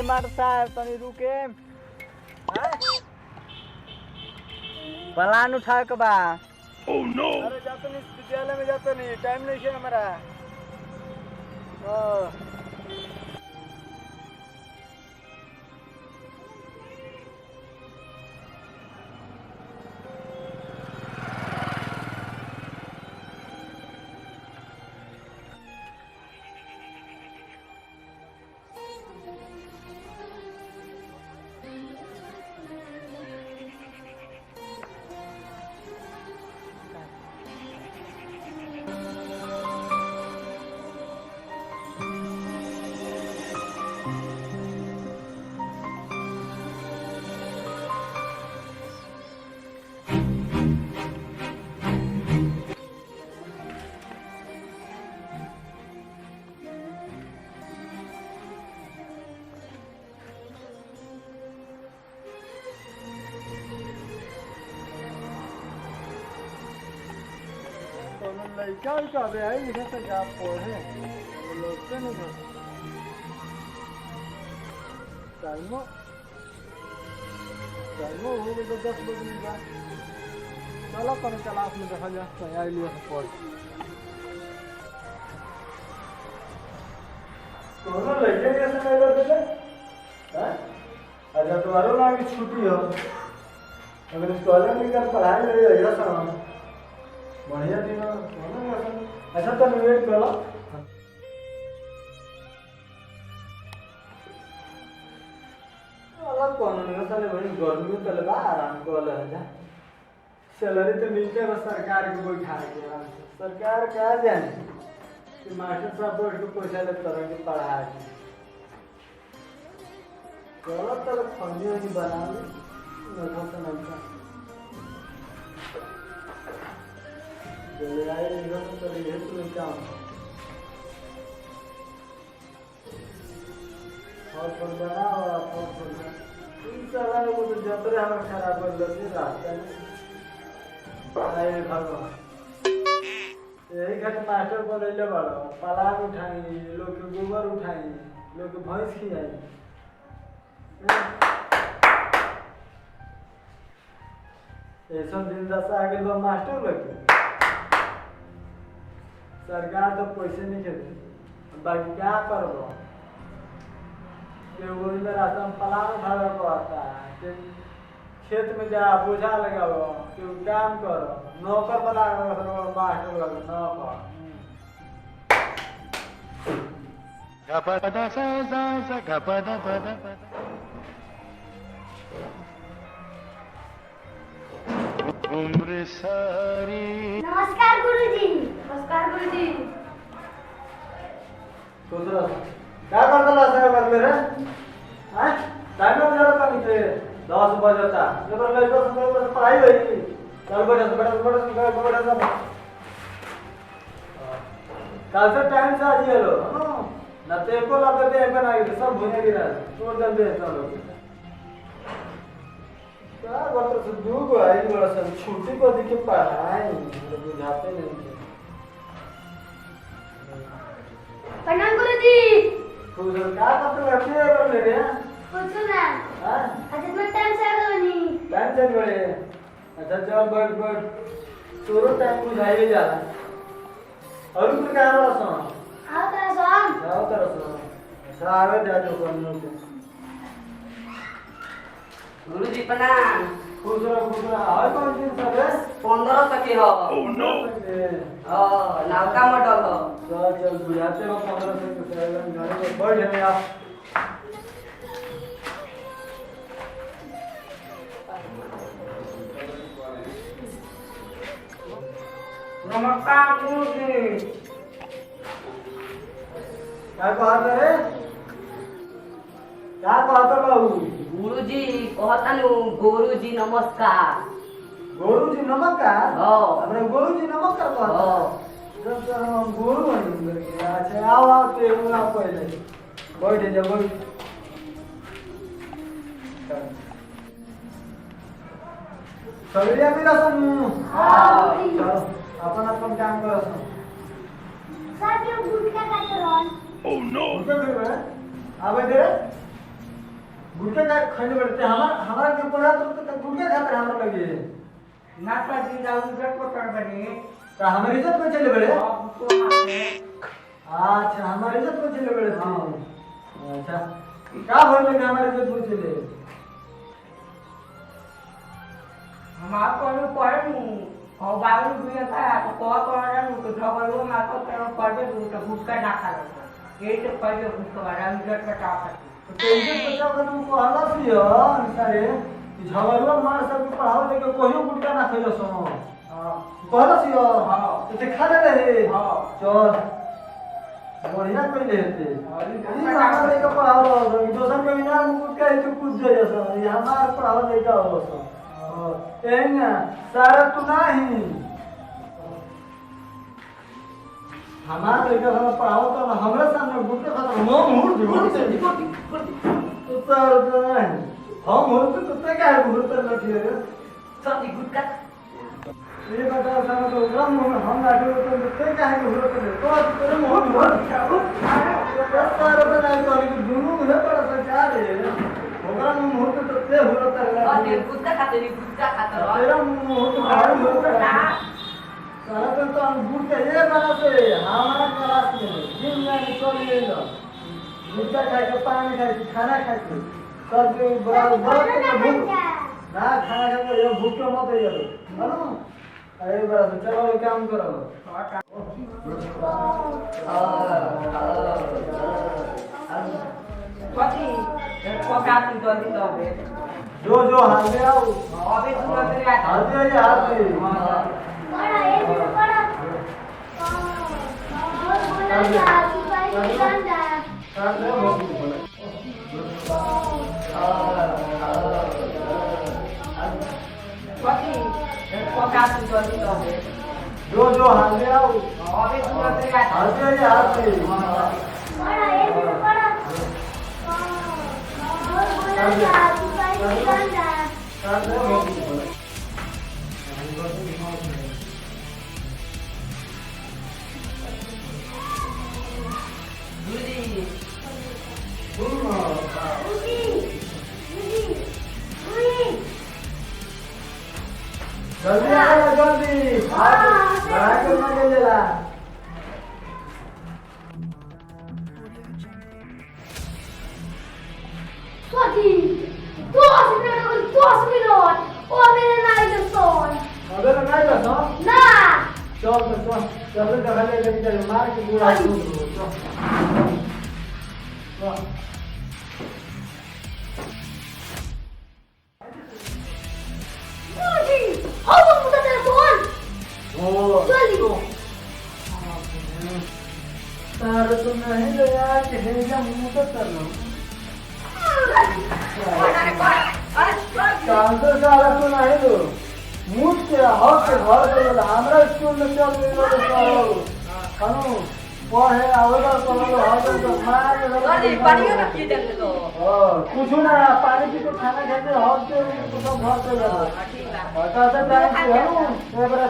Master साहब तनी रुके। प्लान उठाए के बा। Oh no! अरे जाते नहीं विद्यालय में जाते नहीं टाइम नहीं है हमारा। लड़का उड़का भी है इधर से जा पढ़े लोग से नहीं कर टाइमो हो गए तो 10 बजे जा चलो कल क्लास में देखा जा तैयारी लिया पढ़ कोनो लड़के के समय लगे थे हैं अच्छा तुम्हारो ना की छुट्टी हो अगर कॉलेज में कर पढ़ाई ले जा सर बढ़िया दिन अच्छा तो वेट कर लो अलग कौन नहीं साले भाई गर्मी में तलबा आराम कर ले जा सैलरी तो मिलते है सरकार को बैठा के आराम से सरकार क्या जाने कि मास्टर साहब बैठ के पैसा ले तरह की पढ़ाई चलो तब फंडी वाली बना ले नहीं तो नहीं चले आए इधर तो चले गए तो काम और पर बना और पर इन सारा वो तो जबरे हमारा खराब कर देते रास्ता में आए भगवान यही घट मास्टर बोले ले बड़ा पलाग उठाई लोग के गोबर उठाई लोग के भैंस खिलाई ऐसा दिन दशा आगे तो मास्टर लगे सरकार तो पैसे नहीं देती बाकी क्या करो कि वो इधर आसम पलान भर पड़ता है कि खेत में जा बोझा लगाओ कि काम करो नौकर बना करो मास्टर लगे नौकर गपदा सा सा सा गपदा पदा उम्र सारी। नमस्कार गुरुजी। नमस्कार गुरुजी। दूसरा क्या करता ला साहब कर मेरे हैं टाइम में जरा कम थे 10 बजे तक जब लड़का समय पढ़ाई हुई चल बड़ा कल से टाइम से आज ये लो ना ते को लगे थे बना के सब भूने गिरा छोड़ दे दे चलो क्या करते से दूगो आई बड़ा सब छुट्टी को देके पढ़ाई बुझाते नहीं थे प्रणाम गुरुजी। तो क्या करते रहते हैं कर ले रहे हैं कुछ ना हां आज मैं टाइम से आ गया नहीं टाइम से बड़े अच्छा चल बैठ तोरो टाइम बुझाइए जा रहा और कुछ क्या रहा सो आओ तेरा सॉन्ग जाओ तेरा सो अच्छा आवे जा जो करने को गुरुजी प्रणाम। खुश रहो और कौन दिन सब है 15 तक हो। Oh no! नौका मॉडल हो। चल बुझाते हो 15 से कुछ घर में बैठ जाए आप नमस्कार गुरुजी। क्या कहते रे क्या कहते बाबू गुरुजी कहतनु गुरुजी नमस्कार। गुरुजी नमस्कार हो अपने गुरुजी नमस्कार कहते हो जब से हम गुरु बन अच्छा आओ ते ना पहले बैठ जा बैठ सगळ्या मेरा समूह चलो अपन अपन काम करो सर ये गुरुजी का करते रहो Oh no! आवे दे गुटके का खाने पड़ते हमारा के पढ़ा तो गुटके खाते हमरा लगे नाटा जी जाऊ जट को कर बनी तो हमारी इज्जत को चले बड़े तो अच्छा हमारी इज्जत को चले बड़े थे अच्छा का बोल लगे हमारी इज्जत को चले हम आपको नु पढ़ू और बाबू भी था तो को ना तो झगड़ो ना तो तेरो पढ़े तो गुटका ना खा लो ये तो पढ़े गुटका वाला जट का टाप तो इज्जत बचाव का तुमको हला सी है सारे झगड़वा मार सब के पढ़ाओ लेके कोई गुटका ना खइलो सो हां कहला सी हां तो ते खा ले रहे हां चल बढ़िया कोई लेते ये हमारा लेके पढ़ाओ दोसन के बिना गुटका है तो कुछ जाए सो ये हमारा पढ़ाओ लेके आओ सो एंगा सारा तू नहीं हमारा लेके हम पढ़ाओ तो हमरा सामने गुटका खाता मुंह उतर तो नहीं हम हो तो कुत्ते का है उतर लगी है सब गुटका ये बता सारा तो रम हम लाटे तो कुत्ते का है उतर तो तेरे मुंह में सारा तो नहीं तो दोनों में बड़ा सरकार है ओकरा मुंह तो ते उतर और लगी गुटका खाते तेरा मुंह तो भारी होता है सारा तो हम गुटका ये बना से हमारा क्लास में दिन में निकल ले लो गुटका खा के पानी खा के खाना खा के सब बड़ा बड़ा के भूख ना खाना खा के ये भूख क्यों मत है हेलो अरे बड़ा चलो ये काम करो पति को का तू जल्दी तो बे जो हाल में आओ अबे तू अंदर आ हाल में हाल में बड़ा एक बड़ा और बोला जा सिपाही गंदा साथ में भूख बोले पति को का तू जल्दी तो बे जो हाल में आओ अबे तू अंदर आ हाल में बड़ा एक बड़ा और बोला जा सिपाही गंदा साथ में भूख बोले गुरुजी उसी उसी उसी जल्दी आ जल्दी बड़ा के मजे लेला Swati, 2 minutos, 2 minutos. O मेरे नाई के सोन. अबे ना नहीं बस ना. चल चल जगह ले लेके चल मार के पूरा चल Swati, how तुम मुझे तेरे सोन? ओ जल्दी. तार तो नहीं ले यार कि है या मुंह तो कर लो चांसर साला तो नहीं लो मुझ के हक के घर के हमरा स्कूल में चल गई तो करो कानू पढ़े आवेगा तो हक तो मार अरे पानी ना पी देते तो कुछ ना पानी पी के खाना खाते हक के तो सब घर चल जाता ठीक है बता दे टाइम से है ना ये बड़ा